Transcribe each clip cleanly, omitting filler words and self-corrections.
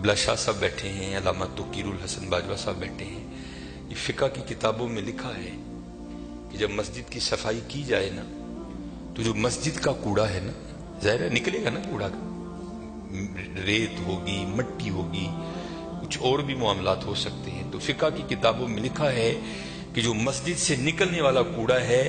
قبلہ شاہ صاحب بیٹھے ہیں، علامہ توقیر الحسن باجوہ صاحب بیٹھے ہیں. یہ فقہ کی کتابوں میں لکھا ہے کہ جب مسجد کی صفائی کی جائے نا تو جو مسجد کا کوڑا ہے نا، ظاہر ہے نکلے گا نا کوڑا کا، ریت ہوگی، مٹی ہوگی، کچھ اور بھی معاملات ہو سکتے ہیں. تو فقہ کی کتابوں میں لکھا ہے کہ جو مسجد سے نکلنے والا کوڑا ہے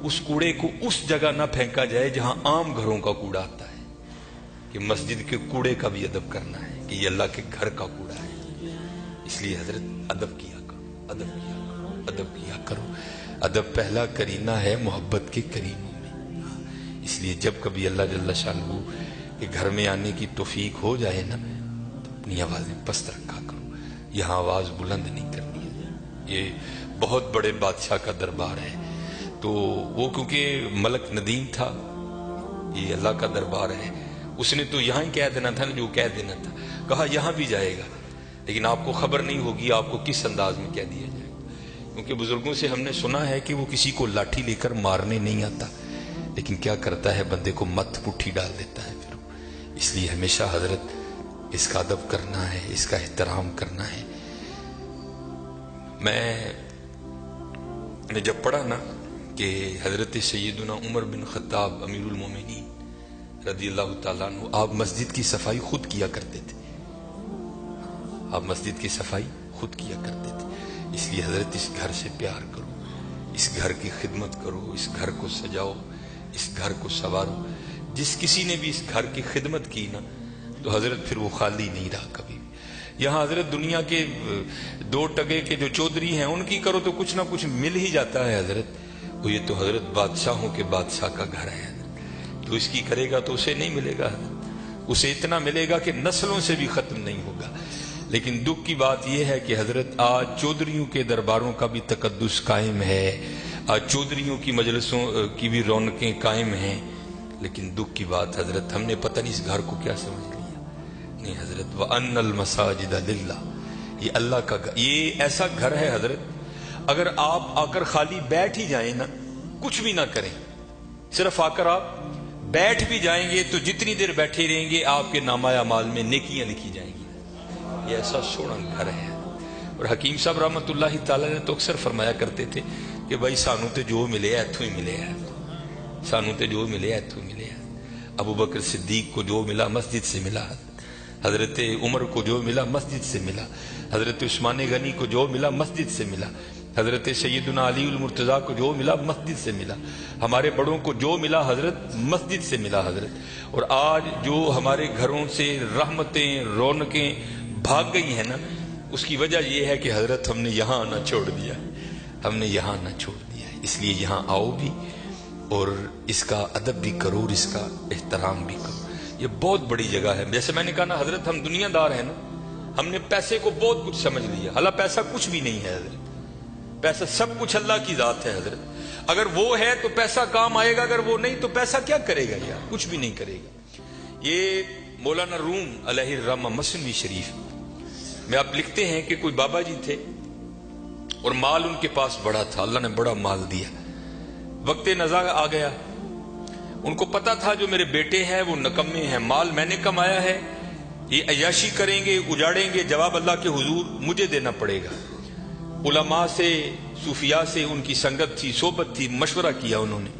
اس کوڑے کو اس جگہ نہ پھینکا جائے جہاں عام گھروں کا کوڑا آتا ہے، کہ مسجد کے کوڑے کا بھی ادب کرنا ہے کہ یہ اللہ کے گھر کا کوڑا ہے. اس لیے حضرت ادب کیا کرو، ادب کیا کرو، ادب کیا کرو. ادب پہلا کرینہ ہے محبت کے کرینوں میں. اس لیے جب کبھی اللہ جل شانہ کے گھر میں آنے کی توفیق ہو جائے نا تو اپنی آوازیں پست رکھا کرو، یہاں آواز بلند نہیں کرنی ہے. یہ بہت بڑے بادشاہ کا دربار ہے، تو وہ کیونکہ ملک ندیم تھا، یہ اللہ کا دربار ہے، اس نے تو یہاں ہی کہہ دینا تھا نا جو کہہ دینا تھا. کہا یہاں بھی جائے گا لیکن آپ کو خبر نہیں ہوگی آپ کو کس انداز میں کہہ دیا جائے گا. کیونکہ بزرگوں سے ہم نے سنا ہے کہ وہ کسی کو لاٹھی لے کر مارنے نہیں آتا، لیکن کیا کرتا ہے بندے کو مت پٹھی ڈال دیتا ہے پھر. اس لیے ہمیشہ حضرت اس کا ادب کرنا ہے، اس کا احترام کرنا ہے. میں نے جب پڑھا نا کہ حضرت سیدنا عمر بن خطاب امیر المومنین رضی اللہ تعالیٰ عنہ آپ مسجد کی صفائی خود کیا کرتے تھے، آپ مسجد کی صفائی خود کیا کرتے تھے. اس لیے حضرت اس گھر سے پیار کرو، اس گھر کی خدمت کرو، اس گھر کو سجاؤ، اس گھر کو سنوارو. جس کسی نے بھی اس گھر کی خدمت کی نا تو حضرت پھر وہ خالی نہیں رہا کبھی بھی. یہاں حضرت دنیا کے دو ٹگے کے جو چودھری ہیں ان کی کرو تو کچھ نہ کچھ مل ہی جاتا ہے حضرت. وہ یہ تو حضرت بادشاہوں کے بادشاہ کا گھر ہے حضرت، تو اس کی کرے گا تو اسے نہیں ملے گا حضرت، اسے اتنا ملے گا کہ نسلوں سے بھی ختم نہیں ہوگا. لیکن دکھ کی بات یہ ہے کہ حضرت آج چودھریوں کے درباروں کا بھی تقدس قائم ہے، آج چودھریوں کی مجلسوں کی بھی رونقیں قائم ہیں. لیکن دکھ کی بات حضرت ہم نے پتہ نہیں اس گھر کو کیا سمجھ لیا. نہیں حضرت وَأَنَّ الْمَسَاجِدَ لِلَّهِ، یہ اللہ کا گھر، یہ ایسا گھر ہے حضرت اگر آپ آ کر خالی بیٹھ ہی جائیں نا، کچھ بھی نہ کریں، صرف آ کر آپ بیٹھ بھی جائیں گے تو جتنی دیر بیٹھے رہیں گے آپ کے نامہ اعمال میں نیکیاں لکھی جائیں گی. یہ ایسا سونا گھر ہے. اور حکیم صاحب رحمۃ اللہ تعالی نے تو اکثر فرمایا کرتے تھے کہ بھائی سانو تے جو ملے ایتھوں ہی ملے ہے، سانو تے جو ملے ایتھوں ہی ملے ہے. ابو بکر صدیق کو جو ملا مسجد سے ملا، حضرت عمر کو جو ملا مسجد سے ملا، حضرت عثمان غنی کو جو ملا مسجد سے ملا، حضرت سیدنا علی المرتضیٰ کو جو ملا مسجد سے ملا، ہمارے بڑوں کو جو ملا حضرت مسجد سے ملا حضرت. اور آج جو ہمارے گھروں سے رحمتیں رونقیں بھاگ گئی ہیں نا، اس کی وجہ یہ ہے کہ حضرت ہم نے یہاں آنا چھوڑ دیا ہے، ہم نے یہاں آنا چھوڑ دیا ہے. اس لیے یہاں آؤ بھی اور اس کا ادب بھی کرو اور اس کا احترام بھی کرو. یہ بہت بڑی جگہ ہے. جیسے میں نے کہا نا حضرت ہم دنیا دار ہیں نا، ہم نے پیسے کو بہت کچھ سمجھ لیا، حالانکہ پیسہ کچھ بھی نہیں ہے حضرت. پیسہ سب کچھ اللہ کی ذات ہے حضرت. اگر وہ ہے تو پیسہ کام آئے گا، اگر وہ نہیں تو پیسہ کیا کرے گا یار، کچھ بھی نہیں کرے گا. یہ مولانا روم علیہ الرحمہ مثنوی شریف میں آپ لکھتے ہیں کہ کوئی بابا جی تھے اور مال ان کے پاس بڑا تھا، اللہ نے بڑا مال دیا. وقت نزا آ گیا، ان کو پتا تھا جو میرے بیٹے ہیں وہ نکمے ہیں، مال میں نے کمایا ہے، یہ عیاشی کریں گے اجاڑیں گے، جواب اللہ کے حضور مجھے دینا پڑے گا. علماء سے صوفیاء سے ان کی سنگت تھی، صحبت تھی، مشورہ کیا. انہوں نے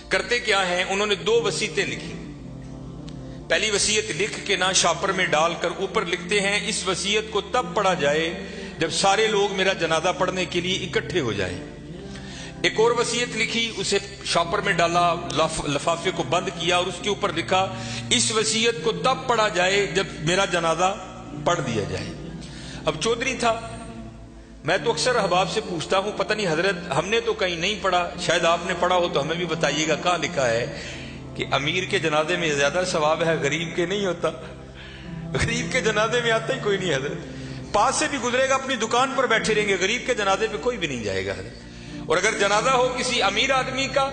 کرتے کیا ہیں، انہوں نے 2 وصیتیں لکھی. پہلی وصیت لکھ کے نا شاپر میں ڈال کر اوپر لکھتے ہیں اس وصیت کو تب پڑھا جائے جب سارے لوگ میرا جنازہ پڑھنے کے لیے اکٹھے ہو جائیں. ایک اور وصیت لکھی، اسے شاپر میں ڈالا، لفافے کو بند کیا اور اس کے اوپر لکھا اس وصیت کو تب پڑھا جائے جب میرا جنازہ پڑھ دیا جائے. اب چودھری تھا، میں تو اکثر احباب سے پوچھتا ہوں پتہ نہیں حضرت ہم نے تو کہیں نہیں پڑھا، شاید آپ نے پڑھا ہو تو ہمیں بھی بتائیے گا کہاں لکھا ہے کہ امیر کے جنازے میں زیادہ ثواب ہے، غریب کے نہیں ہوتا. غریب کے جنازے میں آتا ہی کوئی نہیں حضرت، پاس سے بھی گزرے گا اپنی دکان پر بیٹھے رہیں گے، غریب کے جنازے پہ کوئی بھی نہیں جائے گا حضرت. اور اگر جنازہ ہو کسی امیر آدمی کا،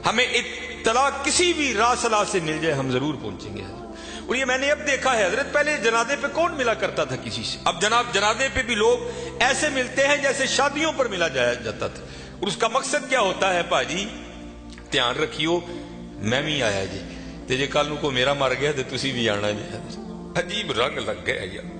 ہمیں اطلاع کسی بھی راہ صلاح سے مل جائے ہم ضرور پہنچیں گے حضرت. اور یہ میں نے اب دیکھا ہے حضرت، پہلے جنازے پہ کون ملا کرتا تھا کسی سے، اب جناب جنازے پہ بھی لوگ ایسے ملتے ہیں جیسے شادیوں پر ملا جاتا تھا. اور اس کا مقصد کیا ہوتا ہے، پاجی دھیان رکھیو میں بھی آیا جی تے جے کل کو میرا مر گیا تو تسی بھی آنا جی. عجیب رنگ لگ گیا یار.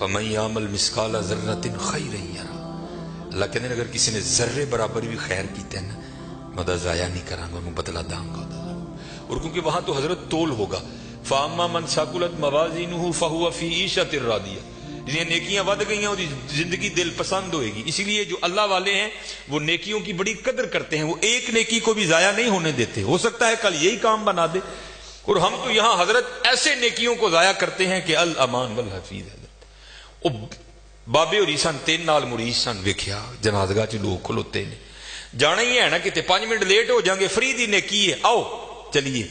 فمن یعمل مثقال ذرۃ خیرا یرہ، اللہ کہتے ہیں اگر کسی نے ذرے برابر بھی خیر کیتے ہیں نا میں دا ضائع نہیں کراں گا، میں بدلہ داں گا۔ اور کیونکہ وہاں تو حضرت تول ہوگا، فاما من ثقلت موازینہ فہو فی عیشۃ راضیہ، جنہیں نیکیاں ود گئی ہیں اور زندگی دل پسند ہوئے گی۔ اسی لیے جو اللہ والے ہیں وہ نیکیوں کی بڑی قدر کرتے ہیں، وہ ایک نیکی کو بھی ضائع نہیں ہونے دیتے، ہو سکتا ہے کل یہی کام بنا دے۔ اور ہم تو یہاں حضرت ایسے نیکیوں کو ضائع کرتے ہیں کہ الامان والحفیظ۔ حضرت بابے اور سن 3 نال مرید سن، ویکھیا جنازگاہ چ لوگ کھلوتے نے، جانا ہی ہے نا کتے 5 منٹ لیٹ ہو جائیں گے، فری دی نیکی ہے، آؤ چلیے۔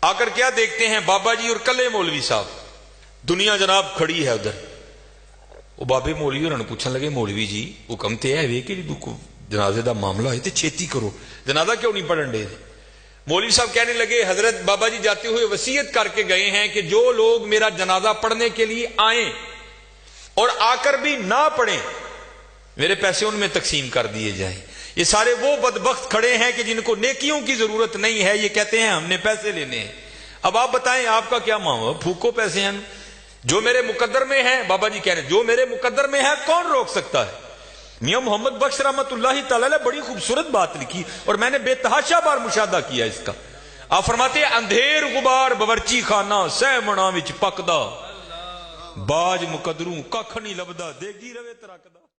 آ کر کیا دیکھتے ہیں بابا جی اور کلے مولوی صاحب، دنیا جناب کھڑی ہے ادھر۔ وہ بابے مولوی انہوں نے پوچھنے لگے مولوی جی حکم تے ہے وے کہ جنازے دا معاملہ ہے تے چھیتی کرو، جنازہ کیوں نہیں پڑھن دے؟ مولوی صاحب کہنے لگے حضرت بابا جی جاتے ہوئے وصیت کر کے گئے ہیں کہ جو لوگ میرا جنازہ پڑھنے کے لیے آئیں اور آ کر بھی نہ پڑھیں میرے پیسے ان میں تقسیم کر دیے جائیں۔ یہ سارے وہ بدبخت کھڑے ہیں کہ جن کو نیکیوں کی ضرورت نہیں ہے، یہ کہتے ہیں ہم نے پیسے لینے ہیں۔ اب آپ بتائیں آپ کا کیا معاملہ؟ پھوکو پیسے ہیں، جو میرے مقدر میں ہے۔ بابا جی کہہ رہے ہیں جو میرے مقدر میں ہے کون روک سکتا ہے؟ میاں محمد بخش رحمت اللہ تعالی علیہ بڑی خوبصورت بات لکھی اور میں نے بے تحاشا بار مشاہدہ کیا اس کا۔ آپ فرماتے ہیں اندھیر غبار باورچی خانہ سہ منا وچ پکدا، باج مقدروں ککھ نہیں لبدا، دیگی روے ترکدا۔